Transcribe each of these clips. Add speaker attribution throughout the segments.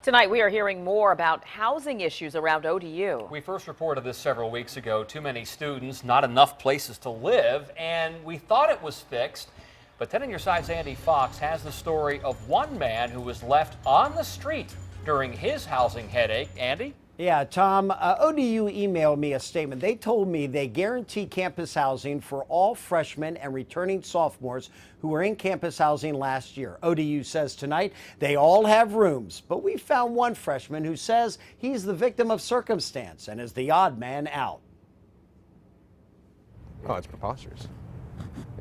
Speaker 1: Tonight, we are hearing more about housing issues around ODU.
Speaker 2: We first reported this several weeks ago. Too many students, not enough places to live, and we thought it was fixed. But 10 on your side's Andy Fox has the story of one man who was left on the street during his housing headache. Andy?
Speaker 3: Yeah, Tom, ODU emailed me a statement. They told me they guarantee campus housing for all freshmen and returning sophomores who were in campus housing last year. ODU says tonight they all have rooms, but we found one freshman who says he's the victim of circumstance and is the odd man out.
Speaker 4: Oh, it's preposterous.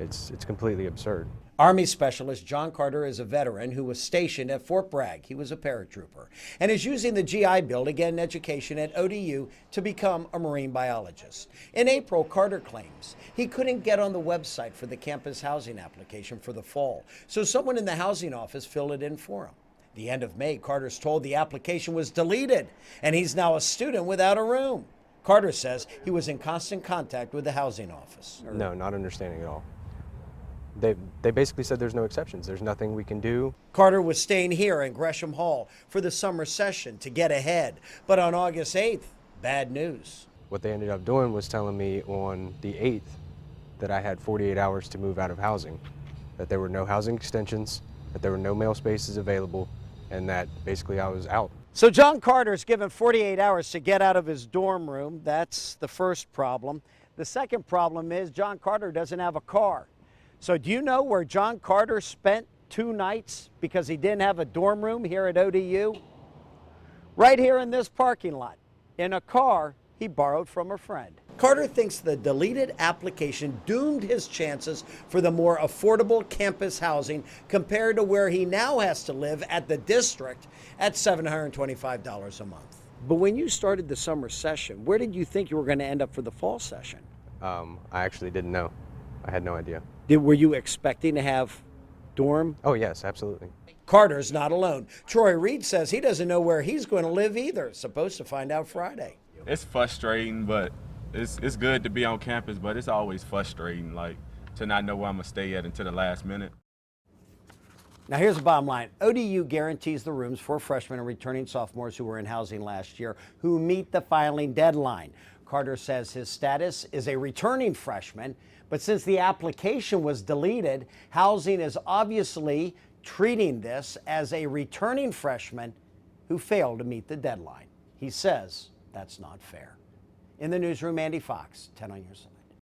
Speaker 4: It's completely absurd.
Speaker 3: Army Specialist John Carter is a veteran who was stationed at Fort Bragg. He was a paratrooper and is using the GI Bill to get an education at ODU to become a marine biologist. In April, Carter claims he couldn't get on the website for the campus housing application for the fall, so someone in the housing office filled it in for him. The end of May, Carter's told the application was deleted and he's now a student without a room. Carter says he was in constant contact with the housing office.
Speaker 4: No, not understanding at all. They basically said there's no exceptions. There's nothing we can do.
Speaker 3: Carter was staying here in Gresham Hall for the summer session to get ahead. But on August 8th, bad news.
Speaker 4: What they ended up doing was telling me on the 8th that I had 48 hours to move out of housing, that there were no housing extensions, that there were no mail spaces available, and that basically I was out.
Speaker 3: So John Carter's given 48 hours to get out of his dorm room. That's the first problem. The second problem is John Carter doesn't have a car. So do you know where John Carter spent 2 nights because he didn't have a dorm room here at ODU? Right here in this parking lot, in a car he borrowed from a friend. Carter thinks the deleted application doomed his chances for the more affordable campus housing compared to where he now has to live at the district at $725 a month. But when you started the summer session, where did you think you were going to end up for the fall session?
Speaker 4: I actually didn't know. I had no idea.
Speaker 3: Were you expecting to have dorm?
Speaker 4: Oh, yes, absolutely.
Speaker 3: Carter's not alone. Troy Reed says he doesn't know where he's going to live either. Supposed to find out Friday.
Speaker 5: It's frustrating, but it's good to be on campus, but it's always frustrating, like, to not know where I'm going to stay at until the last minute.
Speaker 3: Now here's the bottom line. ODU guarantees the rooms for freshmen and returning sophomores who were in housing last year who meet the filing deadline. Carter says his status is a returning freshman, but since the application was deleted, housing is obviously treating this as a returning freshman who failed to meet the deadline. He says that's not fair. In the newsroom, Andy Fox, 10 on your side.